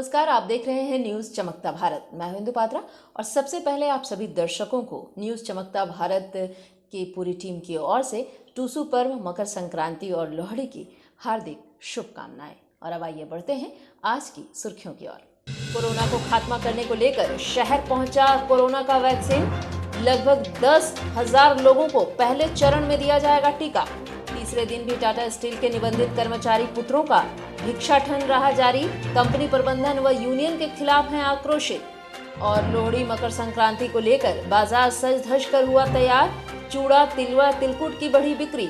नमस्कार, आप देख रहे हैं न्यूज चमकता भारत। मैं हूं इंदु पात्रा और सबसे पहले आप सभी दर्शकों को न्यूज चमकता भारत की पूरी टीम की ओर से टूसू पर्व, मकर संक्रांति और लोहड़ी की हार्दिक शुभकामनाएं। और अब आइए बढ़ते हैं आज की सुर्खियों की ओर। कोरोना को खात्मा करने को लेकर शहर पहुंचा कोरोना का वैक्सीन। लगभग 10,000 लोगों को पहले चरण में दिया जाएगा टीका। तीसरे दिन भी टाटा स्टील के निबंधित कर्मचारी पुत्रों का भिक्षाटन रहा जारी। कंपनी प्रबंधन व यूनियन के खिलाफ हैं आक्रोशित। और लोहड़ी, मकर संक्रांति को लेकर बाजार सज धज कर हुआ तैयार। चूड़ा, तिलवा, तिलकुट की बढ़ी बिक्री।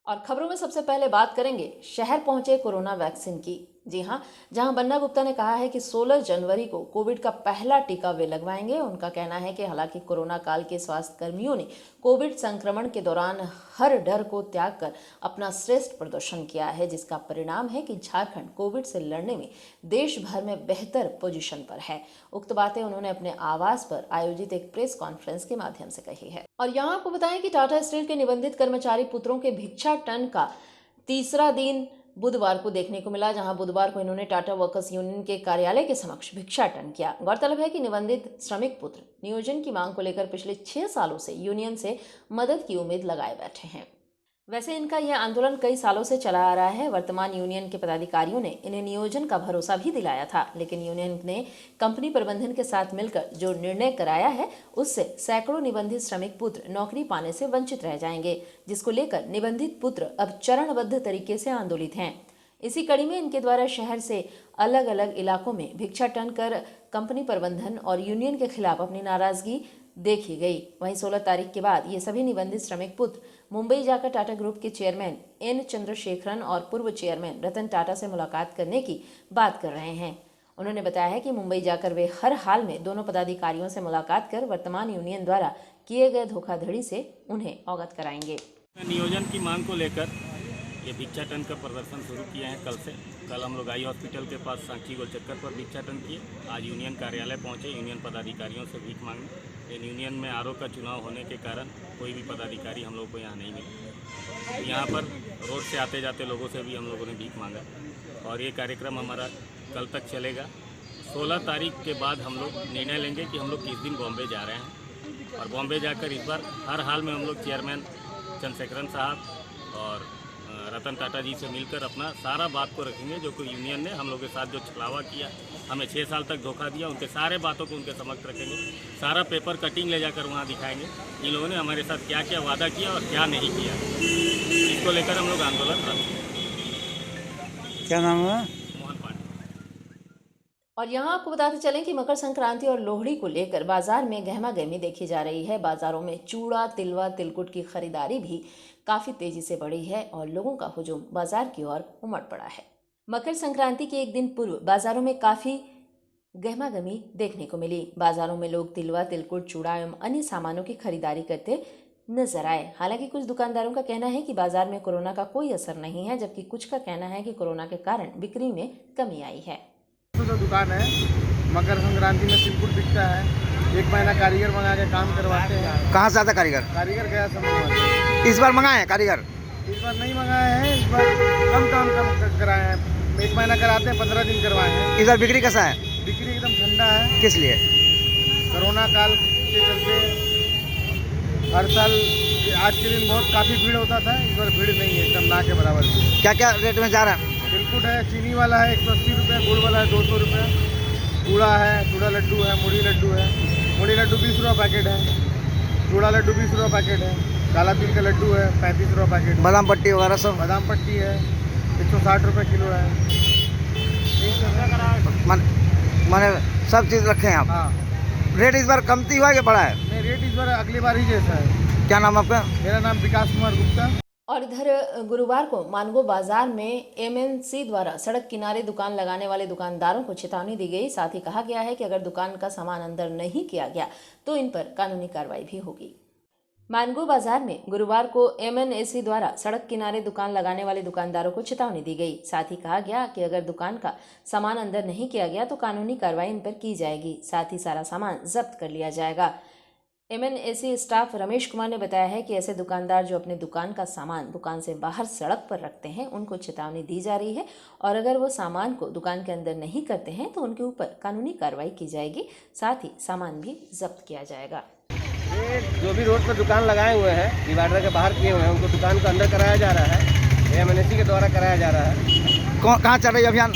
और खबरों में सबसे पहले बात करेंगे शहर पहुंचे कोरोना वैक्सीन की। जी हां, जहां बन्ना गुप्ता ने कहा है कि 16 जनवरी को कोविड का पहला टीका वे लगवाएंगे। उनका कहना है कि हालांकि कोरोना काल के स्वास्थ्य कर्मियों ने कोविड संक्रमण के दौरान हर डर को त्याग कर अपना श्रेष्ठ प्रदर्शन किया है, जिसका परिणाम है कि झारखंड कोविड से लड़ने में देश भर में बेहतर पोजीशन पर है। उक्त बातें उन्होंने अपने आवास पर आयोजित एक प्रेस कॉन्फ्रेंस के माध्यम से कही है। और यहाँ आपको बताएं कि टाटा स्टील के निबंधित कर्मचारी पुत्रों के भिक्षाटन का तीसरा दिन बुधवार को देखने को मिला, जहां बुधवार को इन्होंने टाटा वर्कर्स यूनियन के कार्यालय के समक्ष भिक्षाटन किया। गौरतलब है कि निबंधित श्रमिक पुत्र नियोजन की मांग को लेकर पिछले 6 सालों से यूनियन से मदद की उम्मीद लगाए बैठे हैं। वैसे इनका यह आंदोलन कई सालों से चला आ रहा है। वर्तमान यूनियन के पदाधिकारियों ने इन्हें नियोजन का भरोसा भी दिलाया था, लेकिन यूनियन ने कंपनी प्रबंधन के साथ मिलकर जो निर्णय कराया है उससे सैकड़ों निबंधित श्रमिक पुत्र नौकरी पाने से वंचित रह जाएंगे, जिसको लेकर निबंधित पुत्र अब चरणबद्ध तरीके से आंदोलित हैं। इसी कड़ी में इनके द्वारा शहर से अलग अलग इलाकों में भिक्षाटन कर कंपनी प्रबंधन और यूनियन के खिलाफ अपनी नाराजगी देखी गई। वहीं 16 तारीख के बाद ये सभी निबंधित श्रमिक पुत्र मुंबई जाकर टाटा ग्रुप के चेयरमैन एन चंद्रशेखरन और पूर्व चेयरमैन रतन टाटा से मुलाकात करने की बात कर रहे हैं। उन्होंने बताया है कि मुंबई जाकर वे हर हाल में दोनों पदाधिकारियों से मुलाकात कर वर्तमान यूनियन द्वारा किए गए धोखाधड़ी से उन्हें अवगत कराएंगे। नियोजन की मांग को लेकर ये भिक्षाटन का प्रदर्शन शुरू किए हैं कल से। कल हम लोग आई हॉस्पिटल के पास सांची गोल चक्कर पर भिक्षाटन किए। आज यूनियन कार्यालय पहुंचे यूनियन पदाधिकारियों से भीख मांगने। लेकिन यूनियन में आरओ का चुनाव होने के कारण कोई भी पदाधिकारी हम लोग को यहाँ नहीं मिले। यहाँ पर रोड से आते जाते लोगों से भी हम लोगों ने भीख मांगा और ये कार्यक्रम हमारा कल तक चलेगा। 16 तारीख के बाद हम लोग निर्णय लेंगे कि हम लोग किस दिन बॉम्बे जा रहे हैं और बॉम्बे जाकर इस बार हर हाल में हम लोग चेयरमैन चंद्रशेखरन साहब और रतन टाटा जी से मिलकर अपना सारा बात को रखेंगे। जो कोई यूनियन ने हम लोग के साथ जो छलावा किया, हमें 6 साल तक धोखा दिया, उनके सारे बातों को उनके समक्ष रखेंगे। सारा पेपर कटिंग ले जाकर वहाँ दिखाएंगे इन लोगों ने हमारे साथ क्या क्या वादा किया और क्या नहीं किया। इसको लेकर हम लोग आंदोलन करेंगे। क्या नाम है? और यहाँ आपको बताते चलें कि मकर संक्रांति और लोहड़ी को लेकर बाजार में गहमा गहमी देखी जा रही है। बाजारों में चूड़ा, तिलवा, तिलकुट की खरीदारी भी काफी तेजी से बढ़ी है और लोगों का हुजूम बाजार की ओर उमड़ पड़ा है। मकर संक्रांति के एक दिन पूर्व बाजारों में काफी गहमा गहमी देखने को मिली। बाजारों में लोग तिलवा, तिलकुट, चूड़ा एवं अन्य सामानों की खरीदारी करते नजर आए। हालांकि कुछ दुकानदारों का कहना है कि बाजार में कोरोना का कोई असर नहीं है, जबकि कुछ का कहना है कि कोरोना के कारण बिक्री में कमी आई है। जो दुकान है, मकर संक्रांति में तिलकुट बिकता है। 1 महीना कारीगर मंगा के काम करवाते हैं। कहाँ से आता कारीगर? कारीगर गया सब मंगवाते। इस बार मंगाए हैं कारीगर? इस बार नहीं मंगाए हैं, इस बार कम कराए हैं। 1 महीना कराते हैं, 15 दिन करवाए हैं। इस बार बिक्री कैसा है? बिक्री एकदम ठंडा है। किस लिए? कोरोना काल के चलते हर साल आज के दिन बहुत काफ़ी भीड़ होता था, इस बार भीड़ नहीं है, एकदम ना के बराबर। क्या क्या रेट में जा रहा है? तिलकुट है, चीनी वाला है 180 रुपये, गुड़ वाला है 200 रुपये, चूड़ा है, चूड़ा लड्डू है, मुड़ी लड्डू है। मुड़ी लड्डू 20 रुपये पैकेट है, चूड़ा लड्डू 20 रुपये पैकेट है, काला तिल का लड्डू है 35 रुपये पैकेट है, बादाम पट्टी वगैरह सब? बादाम पट्टी है 160 रुपये किलो है। माने सब चीज़ रखे हैं आप? हाँ। रेट इस बार कमती हुआ कि बढ़ा है? नहीं, रेट इस बार अगली बार ही जैसा है। क्या नाम आपका? मेरा नाम विकास कुमार गुप्ता। और इधर गुरुवार को मानगो बाजार में एमएनसी द्वारा सड़क किनारे दुकान लगाने वाले दुकानदारों को चेतावनी दी गई। साथ ही कहा गया है कि अगर दुकान का सामान अंदर नहीं किया गया तो इन पर कानूनी कार्रवाई भी होगी। मानगो बाजार में गुरुवार को एमएनएसी द्वारा सड़क किनारे दुकान लगाने वाले दुकानदारों को चेतावनी दी गई। साथ ही कहा गया कि अगर दुकान का सामान अंदर नहीं किया गया तो कानूनी कार्रवाई इन पर की जाएगी। साथ ही सारा सामान जब्त कर लिया जाएगा। MNAC स्टाफ रमेश कुमार ने बताया है कि ऐसे दुकानदार जो अपने दुकान का सामान दुकान से बाहर सड़क पर रखते हैं उनको चेतावनी दी जा रही है और अगर वो सामान को दुकान के अंदर नहीं करते हैं तो उनके ऊपर कानूनी कार्रवाई की जाएगी, साथ ही सामान भी जब्त किया जाएगा। ये जो भी रोड पर दुकान लगाए हुए हैं, डिवाइडर के बाहर किए हुए हैं, उनको दुकान को अंदर कराया जा रहा है। MNAC के द्वारा कराया जा रहा है। कहाँ चल रही है अभियान?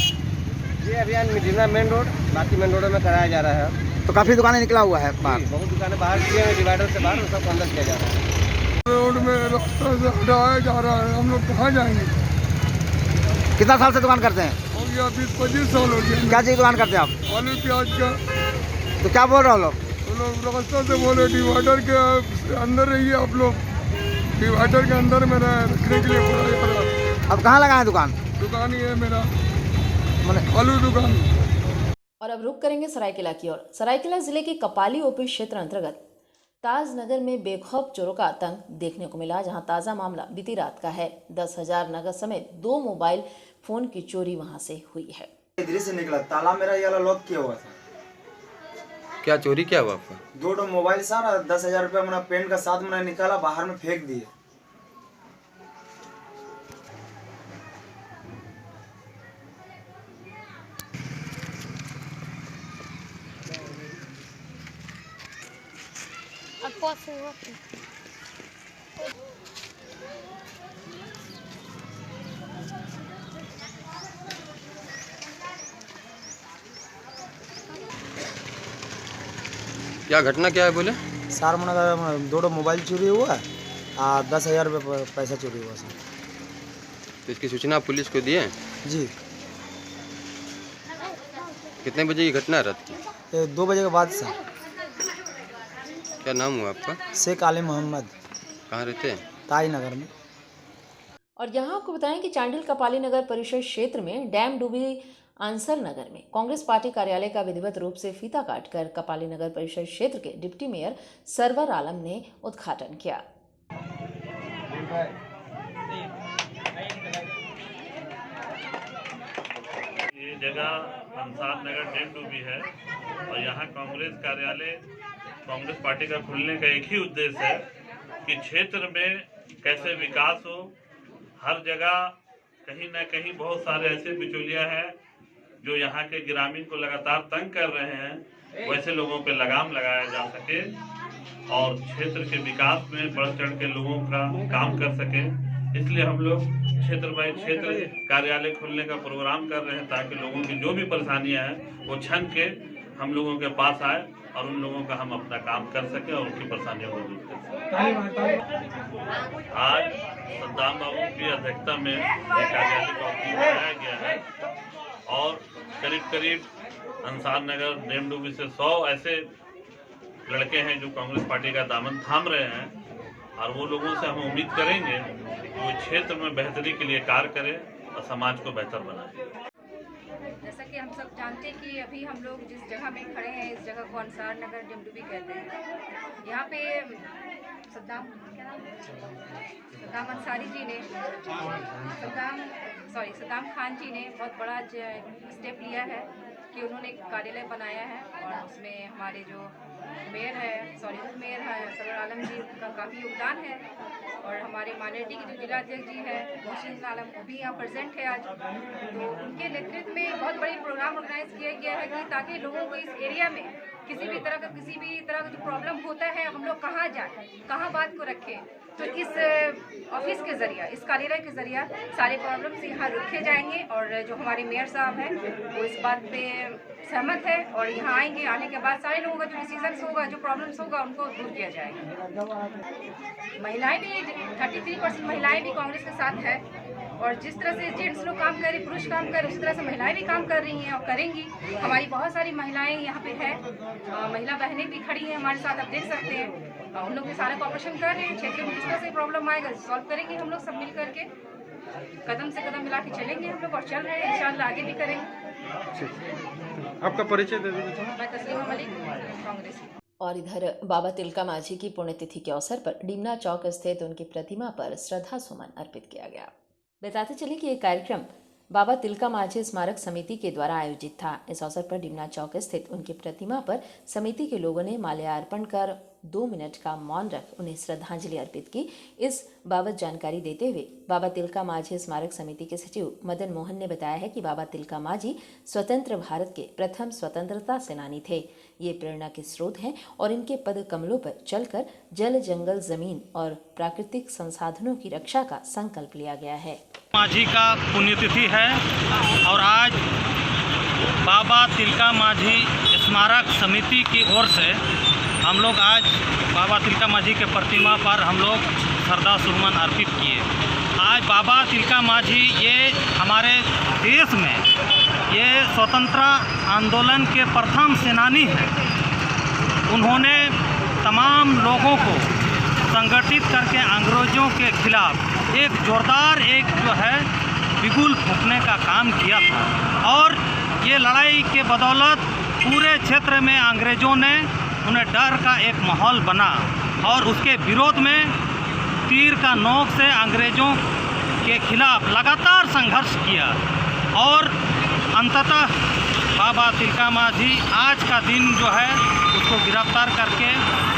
ये अभियान मिडिना मेन रोड, बाकी मेन रोड में कराया जा रहा है। तो काफ़ी दुकानें निकला हुआ है बाहर। बहुत दुकानें बाहर किए हैं, डिवाइडर से बाहर सबको अंदर किया जा रहा है। रोड में रास्ता से हटाया जा रहा है, हम लोग कहाँ जाएंगे? कितना साल से दुकान करते हैं? हो गया 20-25 साल हो गया। क्या चीज़ दुकान करते हैं आप? आलू प्याज का। तो क्या बोल रहे हो लोग? तो लोग रास्ता से बोले डिवाइडर के अंदर रहिए आप लोग, डिवाइडर के अंदर में रखने के लिए बोला जा रहा है। अब कहाँ लगाए दुकान? दुकान ही है मेरा, मैंने आलू दुकान। और अब रुक करेंगे सरायकेला की ओर। सरायकेला जिले के कपाली ओपी क्षेत्र अंतर्गत ताजनगर में बेखौफ चोरों का आतंक देखने को मिला, जहां ताज़ा मामला बीती रात का है। 10,000 नगद समेत 2 मोबाइल फोन की चोरी वहां से हुई है। इधर से निकला, ताला मेरा ये वाला लॉक किया हुआ था। क्या चोरी क्या हुआ आपका? 2 मोबाइल सारा 10,000 रुपया मैंने पेन का साथ मैंने निकाला, बाहर में फेंक दिए। क्या घटना क्या है बोले? सर मैंने 2 मोबाइल चोरी हुआ, 10,000 रुपये पैसा चोरी हुआ सर। तो इसकी सूचना आप पुलिस को दिए? जी, कितने बजे की घटना है रात की? ये 2 बजे के बाद सर। क्या नाम हुआ आपका? शेख आली मोहम्मद, कहाँ रहते हैं? ताई नगर में। और यहाँ आपको बताएं कि चांडिल कपाली नगर परिषद क्षेत्र में डैम डूबी आंसर नगर में कांग्रेस पार्टी कार्यालय का विधिवत रूप से फीता काटकर कपाली नगर परिषद क्षेत्र के डिप्टी मेयर सरवर आलम ने उद्घाटन किया। ये जगह अंसार नगर डैम डूबी है और यहाँ कांग्रेस कार्यालय कांग्रेस पार्टी का खुलने का एक ही उद्देश्य है कि क्षेत्र में कैसे विकास हो। हर जगह कहीं न कहीं बहुत सारे ऐसे बिचौलिया हैं जो यहाँ के ग्रामीण को लगातार तंग कर रहे हैं, वैसे लोगों पे लगाम लगाया जा सके और क्षेत्र के विकास में बढ़ चढ़ के लोगों का काम कर सके। इसलिए हम लोग क्षेत्र कार्यालय खोलने का प्रोग्राम कर रहे हैं ताकि लोगों की जो भी परेशानियां हैं वो छन के हम लोगों के पास आए और उन लोगों का हम अपना काम कर सके और उनकी परेशानियों को दूर कर सकें। आज सद्दाम बाबू की अध्यक्षता में एक कार्यालय का ऑफिस बनाया गया है और करीब अंसार नगर डैम डूबी से 100 ऐसे लड़के हैं जो कांग्रेस पार्टी का दामन थाम रहे हैं और वो लोगों से हम उम्मीद करेंगे कि वो क्षेत्र में बेहतरी के लिए कार्य करें और समाज को बेहतर बनाएं। जैसा कि हम सब जानते हैं कि अभी हम लोग जिस जगह में खड़े हैं इस जगह को अंसार नगर डैम डूबी कहते हैं। यहाँ पे सद्दाम अंसारी जी ने सद्दाम खान जी ने बहुत बड़ा स्टेप लिया है कि उन्होंने एक कार्यालय बनाया है और उसमें हमारे जो उप मेयर है सरवर आलम जी का काफ़ी योगदान है और हमारे माइनॉरिटी के जो जिला अध्यक्ष जी है मोहसिन आलम वो भी यहाँ प्रेजेंट है आज। तो उनके नेतृत्व में बहुत बड़ी प्रोग्राम ऑर्गेनाइज किया गया है कि ताकि लोगों को इस एरिया में किसी भी तरह का जो प्रॉब्लम होता है हम लोग कहाँ जाएं, कहाँ बात को रखें। तो इस ऑफिस के ज़रिए, इस कार्यालय के ज़रिए सारे प्रॉब्लम्स यहाँ रखे जाएंगे और जो हमारे मेयर साहब हैं वो इस बात पे सहमत है और यहाँ आएंगे। आने के बाद सारे लोगों का जो डिसीजंस होगा, जो प्रॉब्लम्स होगा उनको दूर किया जाएगा। महिलाएं भी 33% महिलाएं भी कांग्रेस के साथ है और जिस तरह से जेंट्स लोग काम कर रहे, पुरुष काम कर रहे, उस तरह से महिलाएं भी काम कर रही हैं और करेंगी। हमारी बहुत सारी महिलाएं यहाँ पे है, महिला बहनें भी खड़ी हैं हमारे साथ, आप देख सकते हैं। उन लोग भी सारा कॉपरेशन कर रहे हैं। क्षेत्र में जिस तरह से प्रॉब्लम आएगा सॉल्व करेंगे हम लोग सब मिल करके, कदम से कदम मिला के चलेंगे हम लोग और चल रहे हैं, इंशाल्लाह आगे भी करेंगे। आपका परिचय दे दीजिए। मैं तस्लीमा मलिक, कांग्रेस। और इधर बाबा तिलका माझी की पुण्यतिथि के अवसर पर डीमना चौक स्थित उनकी प्रतिमा पर श्रद्धा सुमन अर्पित किया गया। बताते चले कि यह कार्यक्रम बाबा तिलका माझी स्मारक समिति के द्वारा आयोजित था। इस अवसर पर डीमना चौक स्थित उनकी प्रतिमा पर समिति के लोगों ने माल्यार्पण कर 2 मिनट का मौन रख उन्हें श्रद्धांजलि अर्पित की। इस बाबत जानकारी देते हुए बाबा तिलका माझी स्मारक समिति के सचिव मदन मोहन ने बताया है कि बाबा तिलका माझी स्वतंत्र भारत के प्रथम स्वतंत्रता सेनानी थे। ये प्रेरणा के स्रोत हैं और इनके पद कमलों पर चलकर जल, जंगल, जमीन और प्राकृतिक संसाधनों की रक्षा का संकल्प लिया गया है। माझी का पुण्यतिथि है और आज बाबा तिलका माझी स्मारक समिति की ओर से हम लोग आज बाबा तिलका माझी के प्रतिमा पर हम लोग श्रद्धा सुमन अर्पित किए। आज बाबा तिलका माझी ये हमारे देश में ये स्वतंत्रता आंदोलन के प्रथम सेनानी हैं। उन्होंने तमाम लोगों को संगठित करके अंग्रेज़ों के खिलाफ एक जोरदार जो है बिगुल फूंकने का काम किया था और ये लड़ाई के बदौलत पूरे क्षेत्र में अंग्रेज़ों ने उन्हें डर का एक माहौल बना और उसके विरोध में तीर का नोक से अंग्रेज़ों के खिलाफ लगातार संघर्ष किया और अंततः बाबा तिलका माझी आज का दिन जो है उसको गिरफ्तार करके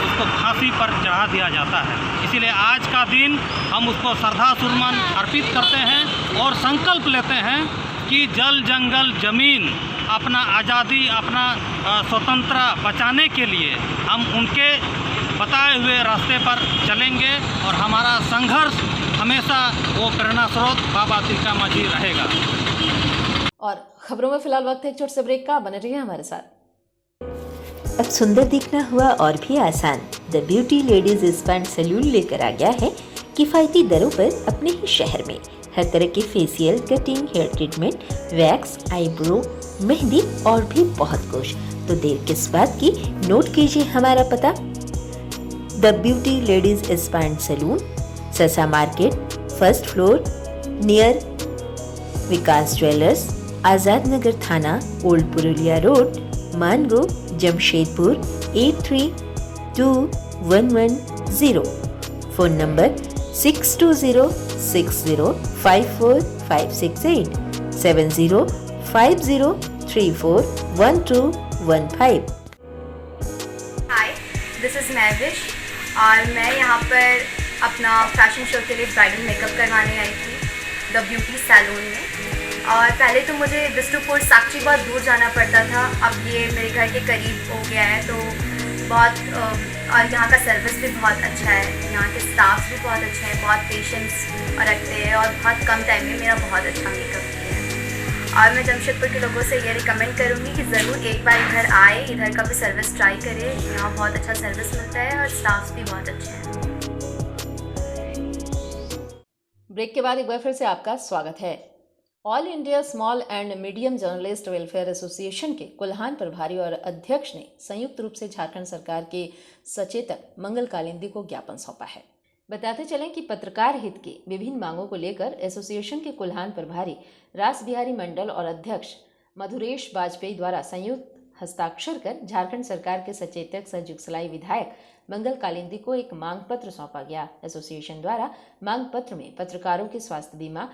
उसको फांसी पर चढ़ा दिया जाता है। इसीलिए आज का दिन हम उसको श्रद्धा सुमन अर्पित करते हैं और संकल्प लेते हैं कि जल, जंगल, जमीन, अपना आज़ादी, अपना स्वतंत्रता बचाने के लिए हम उनके बताए हुए रास्ते पर चलेंगे और हमारा संघर्ष हमेशा वो प्रेरणा स्रोत बाबा तिलका माझी रहेगा। और खबरों में फिलहाल वक्त है एक छोटे से ब्रेक का, बने रहिए हमारे साथ। अब सुंदर दिखना हुआ और भी आसान। The beauty ladies spa and salon लेकर आ गया है किफ़ायती दरों पर अपने ही शहर में हर तरह के facial, cutting, hair treatment, wax, eyebrow, mehndi और भी बहुत कुछ। तो देर किस बात की, नोट कीजिए हमारा पता। The beauty ladies spa and salon, Sasa market, first floor, near Vikas jewellers, Azad Nagar थाना, old Purulia road, Mango, Jamshedpur 822110। Phone number 6206054568 7050341215। Hi, this is Mahvish और मैं यहाँ पर अपना फैशन शो के लिए ब्राइडल मेकअप करवाने आई थी द ब्यूटी सैलून में। और पहले तो मुझे बिष्णुपुर साक्षी बहुत दूर जाना पड़ता था, अब ये मेरे घर के करीब हो गया है तो बहुत और यहाँ का सर्विस भी बहुत अच्छा है, यहाँ के स्टाफ भी बहुत अच्छे हैं, बहुत पेशेंस रखते हैं और बहुत कम टाइम में मेरा बहुत अच्छा मेकअप किया है। और मैं जमशेदपुर के लोगों से ये रिकमेंड करूँगी कि ज़रूर एक बार इधर आए, इधर का भी सर्विस ट्राई करें। यहाँ बहुत अच्छा सर्विस मिलता है और स्टाफ भी बहुत अच्छे हैं। ब्रेक के बाद एक बार फिर से आपका स्वागत है। All India small and medium journalist welfare association के कुल्हान प्रभारी और अध्यक्ष ने संयुक्त रूप से झारखंड सरकार के सचेतक मंगल कालिंदी को ज्ञापन सौंपा है। बताते चलें कि पत्रकार हित की विभिन्न मांगों को लेकर एसोसिएशन के कुल्हान प्रभारी रास बिहारी मंडल और अध्यक्ष मधुरेश वाजपेयी द्वारा संयुक्त हस्ताक्षर कर झारखंड सरकार के सचेतक सह जुगसलाई विधायक मंगल कालिंदी को एक मांग पत्र सौंपा गया। एसोसिएशन द्वारा मांग पत्र में पत्रकारों के स्वास्थ्य बीमा,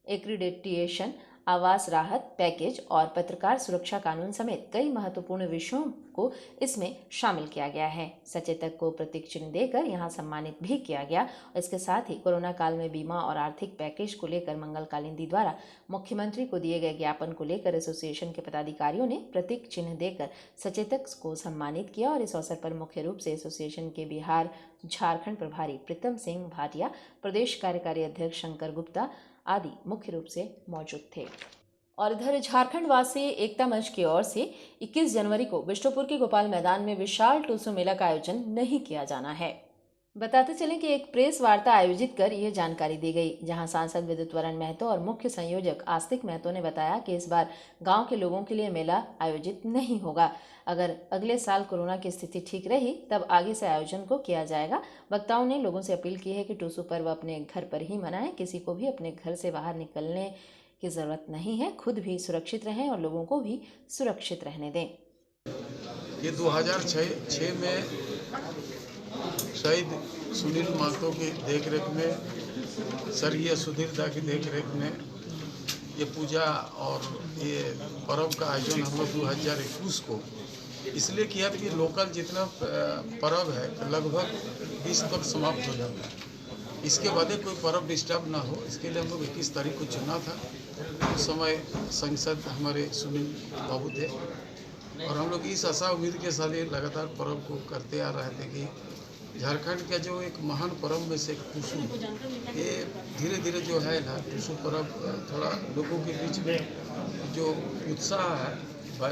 एक्रीडेटिएशन, आवास राहत पैकेज और पत्रकार सुरक्षा कानून समेत कई महत्वपूर्ण विषयों को इसमें शामिल किया गया है। सचेतक को प्रतीक चिन्ह देकर यहां सम्मानित भी किया गया। इसके साथ ही कोरोना काल में बीमा और आर्थिक पैकेज को लेकर मंगल कालिंदी द्वारा मुख्यमंत्री को दिए गए ज्ञापन को लेकर एसोसिएशन के पदाधिकारियों ने प्रतीक चिन्ह देकर सचेतक को सम्मानित किया। और इस अवसर पर मुख्य रूप से एसोसिएशन के बिहार झारखंड प्रभारी प्रीतम सिंह भाटिया, प्रदेश कार्यकारी अध्यक्ष शंकर गुप्ता आदि मुख्य रूप से मौजूद थे। और इधर झारखंड वासी एकता मंच की ओर से 21 जनवरी को बिष्णुपुर के गोपाल मैदान में विशाल टूसू मेला का आयोजन नहीं किया जाना है। बताते चलें कि एक प्रेस वार्ता आयोजित कर यह जानकारी दी गई, जहां सांसद विद्युत वरण महतो और मुख्य संयोजक आस्तिक महतो ने बताया कि इस बार गांव के लोगों के लिए मेला आयोजित नहीं होगा। अगर अगले साल कोरोना की स्थिति ठीक रही तब आगे से आयोजन को किया जाएगा। वक्ताओं ने लोगों से अपील की है कि टूसू पर्व अपने घर पर ही मनाएं, किसी को भी अपने घर से बाहर निकलने की ज़रूरत नहीं है। खुद भी सुरक्षित रहें और लोगों को भी सुरक्षित रहने दें। ये 2006 में शहीद सुनील महतो की देखरेख में, स्वर्गीय सुधीर दा की देखरेख में ये पूजा और ये पर्व का आयोजन हम लोग 2021 को इसलिए किया था कि लोकल जितना पर्व है लगभग 20 तक समाप्त हो जाता है। इसके बाद कोई पर्व डिस्टर्ब ना हो, इसके लिए हम लोग 21 तारीख को चुना था। उस समय सांसद हमारे सुनील बाबू थे और हम लोग इस आशा उम्मीद के साथ लगातार पर्व को करते आ रहे थे कि झारखंड का जो एक महान पर्व में से टुसू, ये धीरे धीरे जो है ना टुसू पर्व थोड़ा लोगों के बीच में जो उत्साह है,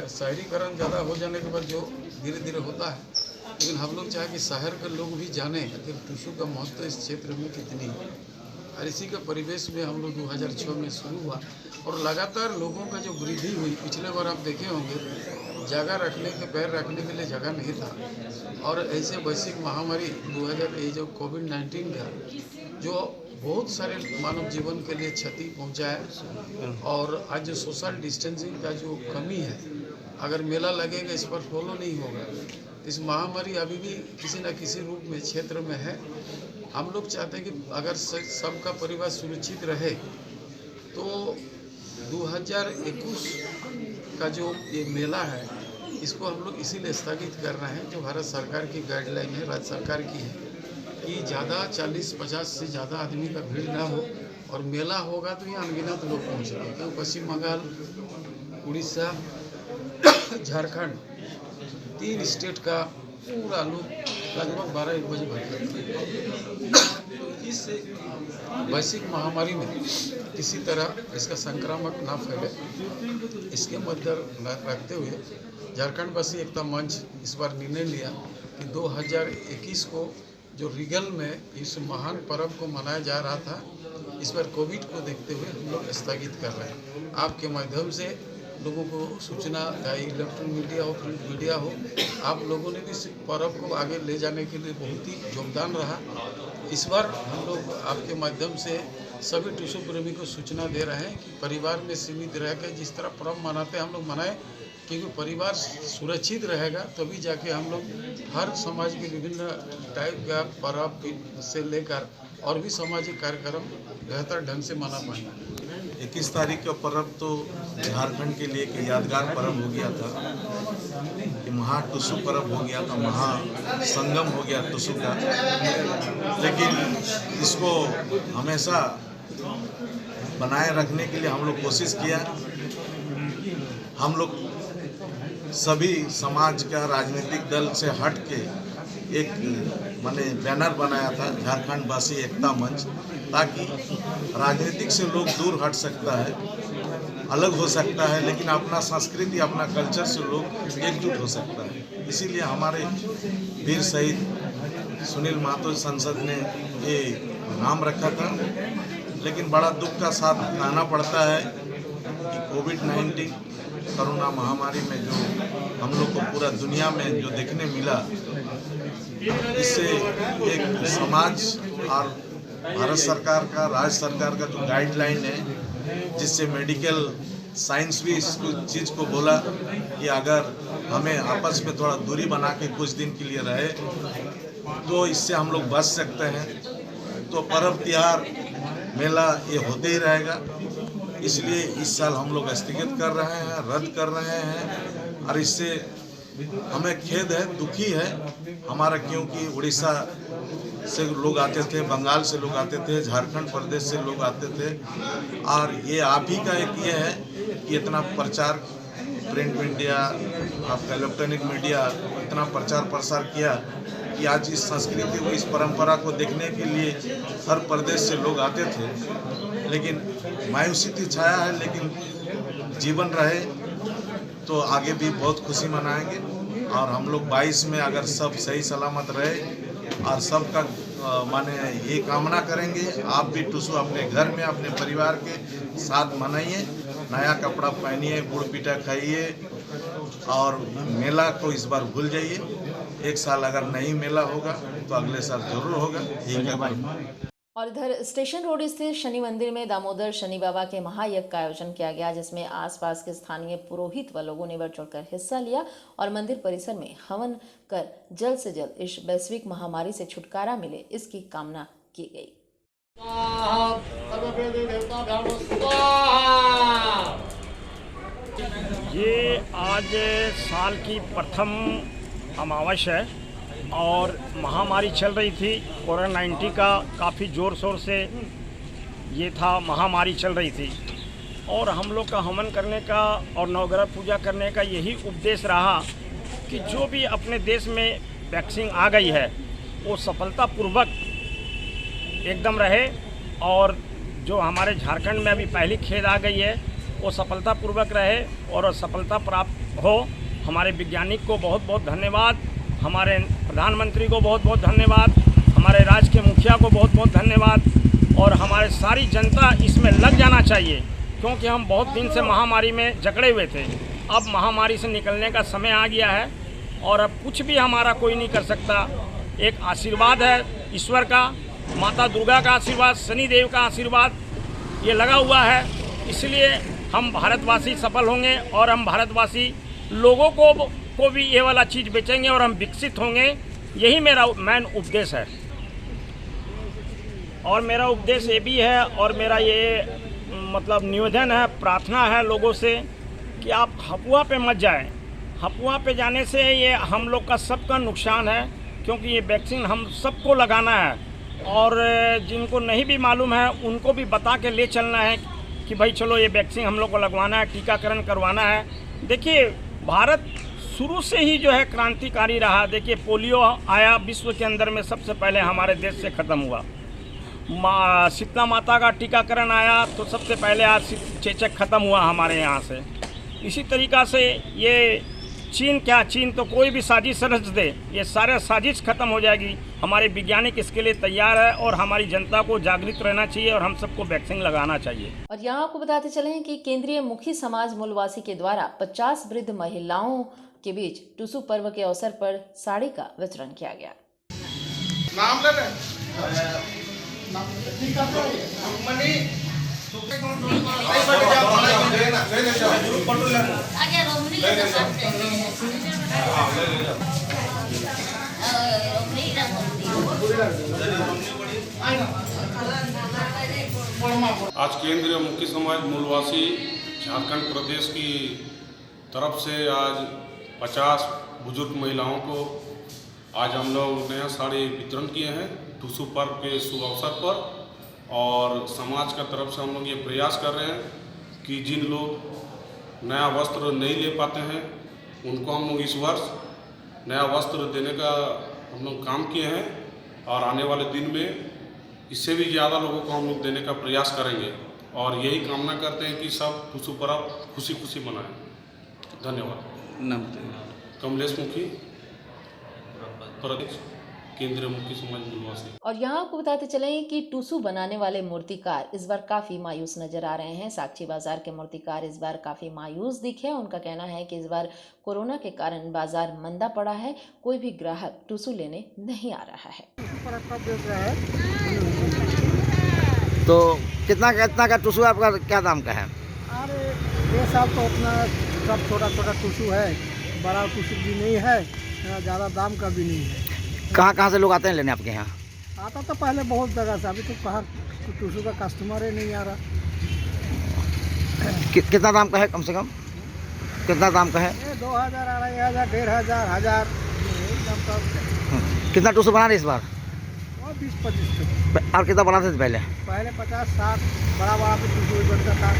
शहरीकरण ज़्यादा हो जाने के बाद जो धीरे धीरे होता है, लेकिन हम लोग चाहे कि शहर के लोग भी जाने कि टुसू का महत्व इस क्षेत्र में कितनी है। और इसी के परिवेश में हम लोग 2006 में शुरू हुआ और लगातार लोगों का जो वृद्धि हुई, पिछले बार आप देखे होंगे जगह रखने के पैर रखने के लिए जगह नहीं था और ऐसे वैश्विक महामारी 2000 ये जो कोविड-19 का जो बहुत सारे मानव जीवन के लिए क्षति पहुंचा है और आज जो सोशल डिस्टेंसिंग का जो कमी है, अगर मेला लगेगा इस पर फॉलो नहीं होगा, इस महामारी अभी भी किसी न किसी रूप में क्षेत्र में है। हम लोग चाहते हैं कि अगर सबका परिवार सुरक्षित रहे तो 2021 का जो ये मेला है इसको हम लोग इसीलिए स्थगित कर रहे हैं, जो भारत सरकार की गाइडलाइन है, राज्य सरकार की है कि ज़्यादा 40-50 से ज़्यादा आदमी का भीड़ ना हो और मेला होगा तो ये अनगिनत लोग पहुँचेंगे। क्योंकि पश्चिम बंगाल, उड़ीसा, झारखंड 3 स्टेट का पूरा लोग लगभग 12-1 बजे भर तो इस वैश्विक महामारी में किसी तरह इसका संक्रामक ना फैले, इसके मद्दे रखते हुए झारखंड वासी एकता मंच इस बार निर्णय लिया कि 2021 को जो रीगल में इस महान पर्व को मनाया जा रहा था, इस बार कोविड को देखते हुए हम लोग स्थगित कर रहे हैं। आपके माध्यम से लोगों को सूचना, चाहे इलेक्ट्रॉनिक मीडिया हो, प्रिंट मीडिया हो, आप लोगों ने भी इस पर्व को आगे ले जाने के लिए बहुत ही योगदान रहा। इस बार हम लोग आपके माध्यम से सभी टुसू प्रेमी को सूचना दे रहे हैं कि परिवार में सीमित रह के जिस तरह पर्व मनाते हैं हम लोग मनाएं, क्योंकि परिवार सुरक्षित रहेगा तभी जाके हम लोग हर समाज के विभिन्न टाइप का पर्व से लेकर और भी सामाजिक कार्यक्रम बेहतर ढंग से मना पाएंगे। 21 तारीख का पर्व तो झारखंड के लिए एक यादगार पर्व हो गया था कि महा टुसू पर्व हो गया था, महा संगम हो गया टुसू का। लेकिन इसको हमेशा बनाए रखने के लिए हम लोग कोशिश किया। हम लोग सभी समाज का राजनीतिक दल से हट के एक माने बैनर बनाया था, झारखंड वासी एकता मंच, ताकि राजनीतिक से लोग दूर हट सकता है, अलग हो सकता है, लेकिन अपना संस्कृति, अपना कल्चर से लोग एकजुट हो सकता है। इसीलिए हमारे वीर शहीद सुनील महतो संसद ने ये नाम रखा था। लेकिन बड़ा दुख का साथ कहना पड़ता है कि कोविड-19 कोरोना महामारी में जो हम लोग को पूरा दुनिया में जो देखने मिला, इससे एक समाज और भारत सरकार का, राज्य सरकार का जो गाइडलाइन है, जिससे मेडिकल साइंस भी इस चीज़ को बोला कि अगर हमें आपस में थोड़ा दूरी बना के कुछ दिन के लिए रहे तो इससे हम लोग बच सकते हैं। तो पर्व त्योहार मेला ये होते ही रहेगा, इसलिए इस साल हम लोग स्थगित कर रहे हैं, रद्द कर रहे हैं। और इससे हमें खेद है, दुखी है हमारा, क्योंकि उड़ीसा से लोग आते थे, बंगाल से लोग आते थे, झारखंड प्रदेश से लोग आते थे। और ये आप ही का एक ये है कि इतना प्रचार, प्रिंट मीडिया, आपका इलेक्ट्रॉनिक मीडिया इतना प्रचार प्रसार किया कि आज इस संस्कृति को, इस परंपरा को देखने के लिए हर प्रदेश से लोग आते थे। लेकिन मायूसी की छाया है, लेकिन जीवन रहे तो आगे भी बहुत खुशी मनाएंगे। और हम लोग 22 में अगर सब सही सलामत रहे और सबका माने ये कामना करेंगे, आप भी टुसू अपने घर में अपने परिवार के साथ मनाइए, नया कपड़ा पहनिए, गुड़ पीठा खाइए और मेला को इस बार भूल जाइए। एक साल अगर नहीं मेला होगा तो अगले साल जरूर होगा। ठीक है भाई। और इधर स्टेशन रोड स्थित शनि मंदिर में दामोदर शनि बाबा के महायज्ञ का आयोजन किया गया, जिसमें आसपास के स्थानीय पुरोहित व लोगों ने बढ़ चढ़कर हिस्सा लिया और मंदिर परिसर में हवन कर जल्द से जल्द इस वैश्विक महामारी से छुटकारा मिले, इसकी कामना की गई। ये आज साल की प्रथम अमावस है और महामारी चल रही थी कोरोना 19 का, काफ़ी ज़ोर शोर से ये था, महामारी चल रही थी और हम लोग का हवन करने का और नवग्रह पूजा करने का यही उपदेश रहा कि जो भी अपने देश में वैक्सीन आ गई है वो सफलतापूर्वक एकदम रहे और जो हमारे झारखंड में अभी पहली खेद आ गई है वो सफलतापूर्वक रहे और सफलता प्राप्त हो। हमारे वैज्ञानिक को बहुत बहुत धन्यवाद, हमारे प्रधानमंत्री को बहुत बहुत धन्यवाद, हमारे राज्य के मुखिया को बहुत बहुत धन्यवाद और हमारे सारी जनता इसमें लग जाना चाहिए क्योंकि हम बहुत दिन से महामारी में जकड़े हुए थे। अब महामारी से निकलने का समय आ गया है और अब कुछ भी हमारा कोई नहीं कर सकता। एक आशीर्वाद है ईश्वर का, माता दुर्गा का आशीर्वाद, शनिदेव का आशीर्वाद ये लगा हुआ है, इसलिए हम भारतवासी सफल होंगे और हम भारतवासी लोगों को भी ये वाला चीज़ बेचेंगे और हम विकसित होंगे। यही मेरा मेन उपदेश है और मेरा उपदेश ये भी है और मेरा ये मतलब निवेदन है, प्रार्थना है लोगों से कि आप अफवाह पे मत जाएं। अफवाह पे जाने से ये हम लोग का सबका नुकसान है क्योंकि ये वैक्सीन हम सबको लगाना है और जिनको नहीं भी मालूम है उनको भी बता के ले चलना है कि भाई चलो ये वैक्सीन हम लोग को लगवाना है, टीकाकरण करवाना है। देखिए भारत शुरू से ही जो है क्रांतिकारी रहा। देखिए पोलियो आया विश्व के अंदर में सबसे पहले हमारे देश से ख़त्म हुआ। शीतला माता का टीकाकरण आया तो सबसे पहले आज चेचक ख़त्म हुआ हमारे यहाँ से। इसी तरीक़ा से ये चीन तो कोई भी साजिश रच दे, ये सारे साजिश ख़त्म हो जाएगी। हमारे वैज्ञानिक इसके लिए तैयार है और हमारी जनता को जागृत रहना चाहिए और हम सबको वैक्सीन लगाना चाहिए। और यहाँ आपको बताते चलें कि केंद्रीय मुखी समाज मूलवासी के द्वारा 50 वृद्ध महिलाओं के बीच टुसु पर्व के अवसर पर साड़ी का वितरण किया गया। नाम ले रहे आज केंद्रीय मुखी समाज मूलवासी झारखंड प्रदेश की तरफ से आज 50 बुजुर्ग महिलाओं को आज हम लोग नया साड़ी वितरण किए हैं टुसु पर्व के शुभ अवसर पर और समाज का तरफ से हम लोग ये प्रयास कर रहे हैं कि जिन लोग नया वस्त्र नहीं ले पाते हैं उनको हम लोग इस वर्ष नया वस्त्र देने का हम लोग काम किए हैं और आने वाले दिन में इससे भी ज़्यादा लोगों को हम लोग देने का प्रयास करेंगे और यही कामना करते हैं कि सब टुसु पर्व खुशी खुशी मनाएं। धन्यवाद। कमलेश मुखी, प्रदेश केंद्रीय मुखी समाज मूलवासी। और यहाँ आपको बताते चलें कि टुसु बनाने वाले मूर्तिकार इस बार काफ़ी मायूस नजर आ रहे हैं। साक्षी बाजार के मूर्तिकार इस बार काफ़ी मायूस दिखे। उनका कहना है कि इस बार कोरोना के कारण बाजार मंदा पड़ा है, कोई भी ग्राहक टुसु लेने नहीं आ रहा है। तो कितना का टुसु आपका क्या दाम का है? अरे ये सब तो अपना सब छोटा छोटा टुसु है, बड़ा टुसु भी नहीं है, ज़्यादा दाम का भी नहीं है। कहाँ से लोग आते हैं लेने आपके यहाँ? आता तो पहले बहुत जगह से, अभी तो कहाँ टुसु का कस्टमर ही नहीं आ रहा। कितना दाम का है कम से कम? कितना दाम का है? 2000, 2500, 1000 कितना टुसु बना रहे इस बार? 20-25। और कितना बनाते थे पहले? पहले 50-60 बड़ा भी टुसु बनता था,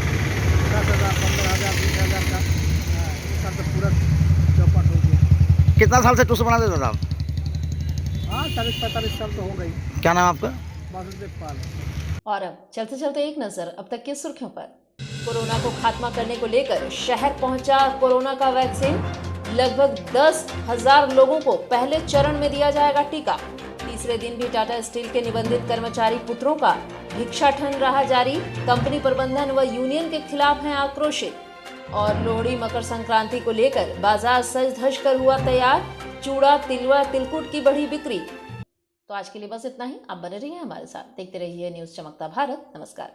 10,000, 15,000, 20,000 का। इस साल तो पूरा चौपट हो गया। कितना साल से टुसु बनाते थे आप? हाँ 40-45 साल तो हो गई। क्या नाम आपका? वासुदेव पाल। और अब चलते चलते एक नजर अब तक की सुर्खियों पर। कोरोना को खात्मा करने को लेकर शहर पहुंचा कोरोना का वैक्सीन। लगभग 10,000 लोगों को पहले चरण में दिया जाएगा टीका। तीसरे दिन भी टाटा स्टील के निबंधित कर्मचारी पुत्रों का भिक्षाटन रहा जारी। कंपनी प्रबंधन व यूनियन के खिलाफ हैं आक्रोशित। और लोहड़ी मकर संक्रांति को लेकर बाजार सज धज कर हुआ तैयार। चूड़ा, तिलवा, तिलकुट की बढ़ी बिक्री। तो आज के लिए बस इतना ही। आप बने रहिए हमारे साथ, देखते रहिए न्यूज़ चमकता भारत। नमस्कार।